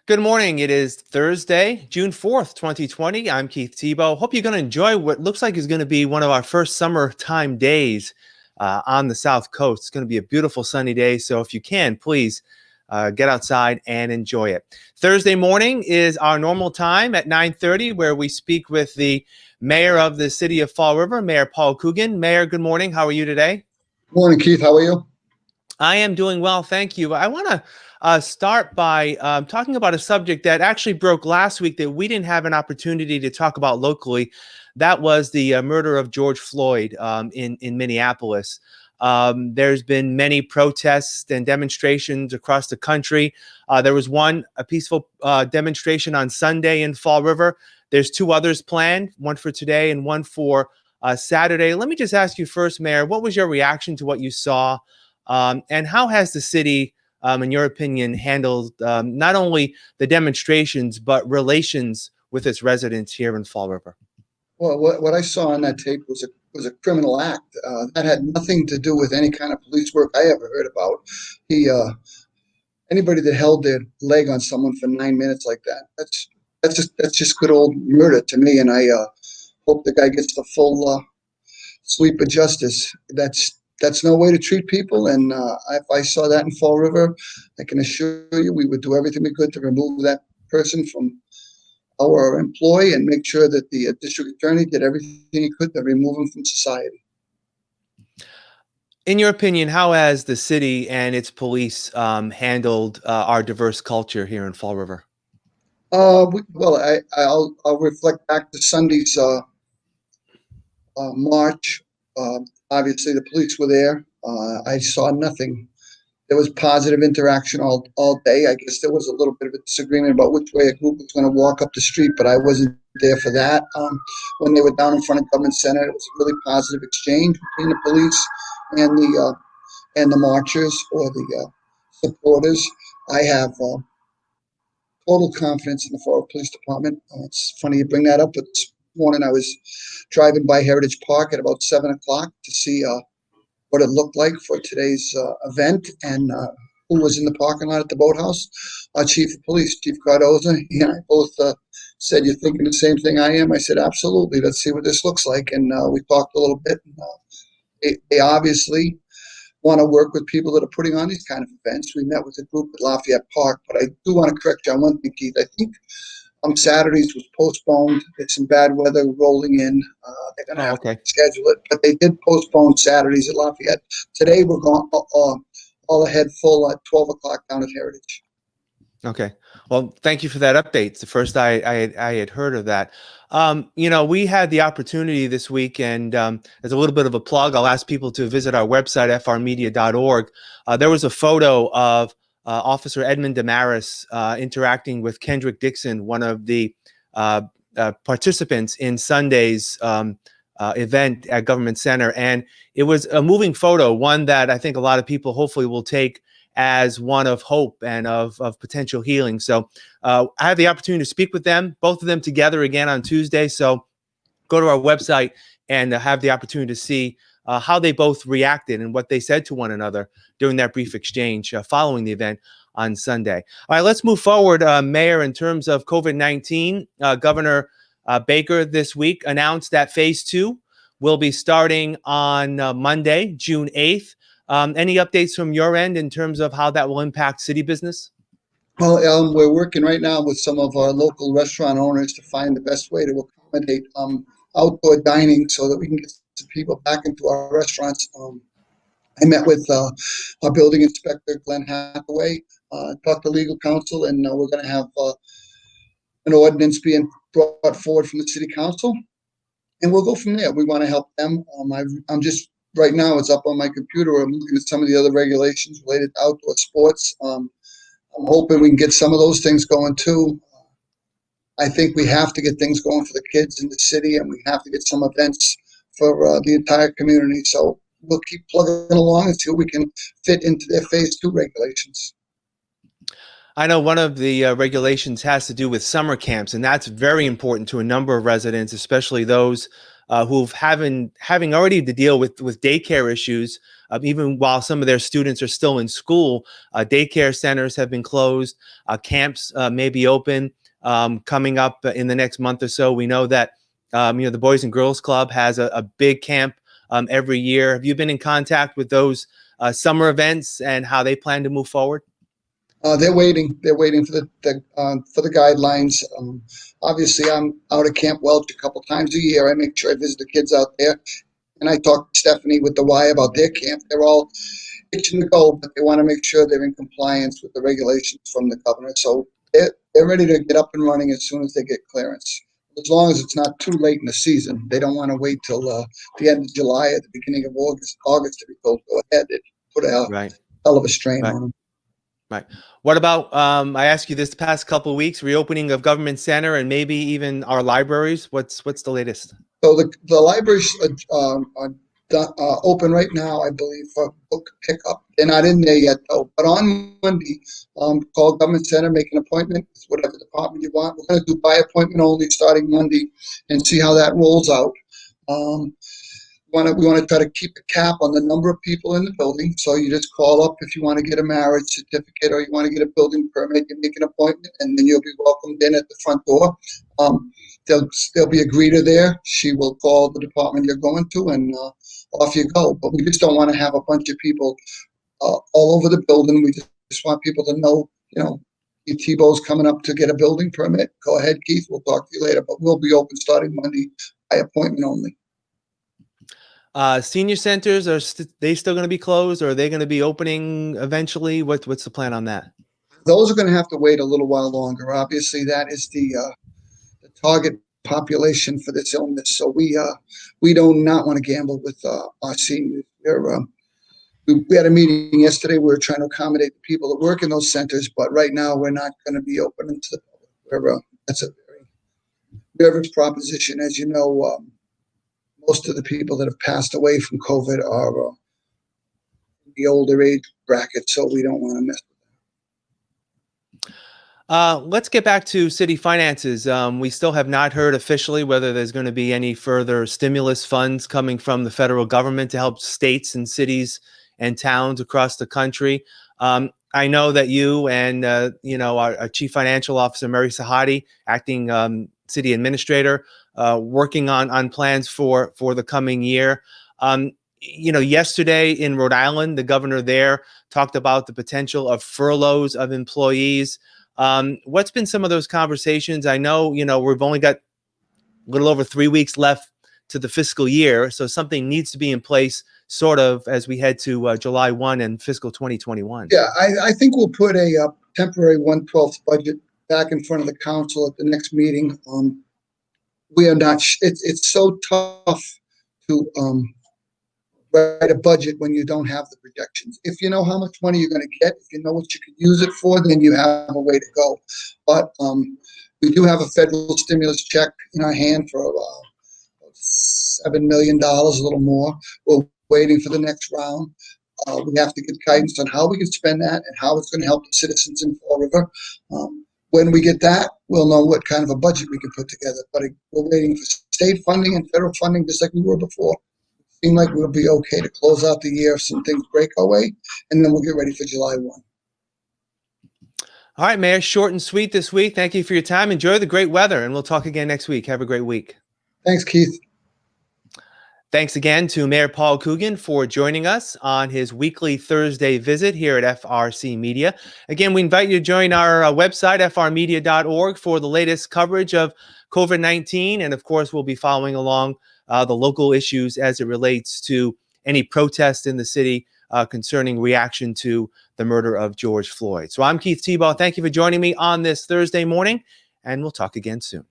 Good morning. It is Thursday, June 4th, 2020. I'm Keith Tebow. Hope you're going to enjoy what looks like is going to be one of our first summertime days on the South Coast. It's going to be a beautiful sunny day. So if you can, please get outside and enjoy it. Thursday morning is our normal time at 9:30, where we speak with the mayor of the city of Fall River, Mayor Paul Coogan. Mayor, good morning. How are you today? Morning, Keith. How are you? I am doing well, thank you. I want to start by talking about a subject that actually broke last week that we didn't have an opportunity to talk about locally. That was the murder of George Floyd in Minneapolis. There's been many protests and demonstrations across the country. There was a peaceful demonstration on Sunday in Fall River. There's two others planned, one for today and one for Saturday. Let me just ask you first, Mayor, what was your reaction to what you saw? And how has the city, in your opinion, handled not only the demonstrations, but relations with its residents here in Fall River? Well, what I saw on that tape was a criminal act that had nothing to do with any kind of police work I ever heard about. He Anybody that held their leg on someone for 9 minutes like that's just good old murder to me. And I hope the guy gets the full sweep of justice. That's no way to treat people. And if I saw that in Fall River, I can assure you we would do everything we could to remove that person from our employ and make sure that the district attorney did everything he could to remove him from society. In your opinion, how has the city and its police handled our diverse culture here in Fall River? I'll reflect back to Sunday's march. Obviously, the police were there. I saw nothing. There was positive interaction all day. I guess there was a little bit of a disagreement about which way a group was going to walk up the street, but I wasn't there for that. When they were down in front of Government Center, it was a really positive exchange between the police and the marchers or the supporters. I have total confidence in the Fall River Police Department. It's funny you bring that up, but this morning I was driving by Heritage Park at about 7 o'clock to see what it looked like for today's event and who was in the parking lot at the boathouse. Our chief of police, Chief Cardoza, he and I both said, "You're thinking the same thing I am?" I said, "Absolutely. Let's see what this looks like." And we talked a little bit. And, they obviously want to work with people that are putting on these kind of events. We met with a group at Lafayette Park, but I do want to correct you on one thing, Keith. I think Saturdays was postponed. There's some bad weather rolling in. They're going to have to schedule it, but they did postpone Saturdays at Lafayette. Today we're going all ahead full at 12 o'clock down at Heritage. Okay. Well, thank you for that update. It's the first I had heard of that. We had the opportunity this week, and as a little bit of a plug, I'll ask people to visit our website, FRCMedia.org. There was a photo of Officer Edmund Damaris interacting with Kendrick Dixon, one of the participants in Sunday's event at Government Center. And it was a moving photo, one that I think a lot of people hopefully will take as one of hope and of potential healing. So I had the opportunity to speak with them, both of them together again on Tuesday. So go to our website and have the opportunity to see how they both reacted and what they said to one another during that brief exchange following the event on Sunday. All right, let's move forward, Mayor, in terms of COVID-19. Governor Baker this week announced that phase 2 will be starting on Monday, June 8th. Any updates from your end in terms of how that will impact city business? Well, we're working right now with some of our local restaurant owners to find the best way to accommodate outdoor dining so that we can get some people back into our restaurants. I met with our building inspector, Glenn Hathaway, talked to legal counsel, and we're going to have an ordinance being brought forward from the city council, and we'll go from there. We want to help them. I'm just right now, it's up on my computer. I'm looking at some of the other regulations related to outdoor sports. I'm hoping we can get some of those things going too. I think we have to get things going for the kids in the city, and we have to get some events for the entire community. So we'll keep plugging along and see what we can fit into their phase 2 regulations. I know one of the regulations has to do with summer camps, and that's very important to a number of residents, especially those who've having already to deal with daycare issues, even while some of their students are still in school. Daycare centers have been closed. Camps may be open coming up in the next month or so. We know that the Boys and Girls Club has a big camp every year. Have you been in contact with those summer events and how they plan to move forward? They're waiting. They're waiting for the guidelines. Obviously, I'm out at Camp Welch a couple times a year. I make sure I visit the kids out there, and I talk to Stephanie with the Y about their camp. They're all itching to go, but they want to make sure they're in compliance with the regulations from the governor. So they're ready to get up and running as soon as they get clearance. As long as it's not too late in the season, they don't want to wait till the end of July or the beginning of August to be told go ahead. It put a Right. hell of a strain Right. on them. Right. What about, I asked you this past couple of weeks, reopening of Government Center and maybe even our libraries. What's the latest? So the libraries are open right now, I believe, for book pickup. They're not in there yet, though. But on Monday, call Government Center, make an appointment, whatever department you want. We're going to do by appointment only starting Monday and see how that rolls out. We want to try to keep a cap on the number of people in the building. So you just call up if you want to get a marriage certificate or you want to get a building permit. You make an appointment, and then you'll be welcomed in at the front door. There'll be a greeter there. She will call the department you're going to, and off you go. But we just don't want to have a bunch of people all over the building. We just want people to know, Keith Tebow's coming up to get a building permit. Go ahead, Keith. We'll talk to you later. But we'll be open starting Monday by appointment only. Senior centers, they still going to be closed, or are they going to be opening eventually? What's the plan on that? Those are going to have to wait a little while longer. Obviously, that is the target population for this illness. So we do not want to gamble with our seniors. We had a meeting yesterday. We were trying to accommodate the people that work in those centers, but right now we're not going to be open to the public. That's a very nervous proposition. As you know, most of the people that have passed away from COVID are the older age bracket, so we don't want to mess with that. Let's get back to city finances. We still have not heard officially whether there's going to be any further stimulus funds coming from the federal government to help states and cities and towns across the country. I know that you and our Chief Financial Officer, Mary Sahadi, acting city administrator, working on plans for the coming year. Yesterday in Rhode Island, the governor there talked about the potential of furloughs of employees. What's been some of those conversations? I know, we've only got a little over 3 weeks left to the fiscal year, so something needs to be in place sort of as we head to July 1 and fiscal 2021. Yeah, I think we'll put a temporary 1/12 budget back in front of the council at the next meeting. We are not, it's so tough to write a budget when you don't have the projections. If you know how much money you're going to get, if you know what you could use it for, then you have a way to go. But we do have a federal stimulus check in our hand for $7 million, a little more. We're waiting for the next round. We have to get guidance on how we can spend that and how it's going to help the citizens in Fall River. When we get that, we'll know what kind of a budget we can put together. But we're waiting for state funding and federal funding just like we were before. It seems like we'll be okay to close out the year if some things break our way, and then we'll get ready for July 1. All right, Mayor, short and sweet this week. Thank you for your time. Enjoy the great weather, and we'll talk again next week. Have a great week. Thanks, Keith. Thanks again to Mayor Paul Coogan for joining us on his weekly Thursday visit here at FRCmedia. Again, we invite you to join our website, frmedia.org, for the latest coverage of COVID-19. And of course, we'll be following along the local issues as it relates to any protests in the city concerning reaction to the murder of George Floyd. So I'm Keith Tebow. Thank you for joining me on this Thursday morning, and we'll talk again soon.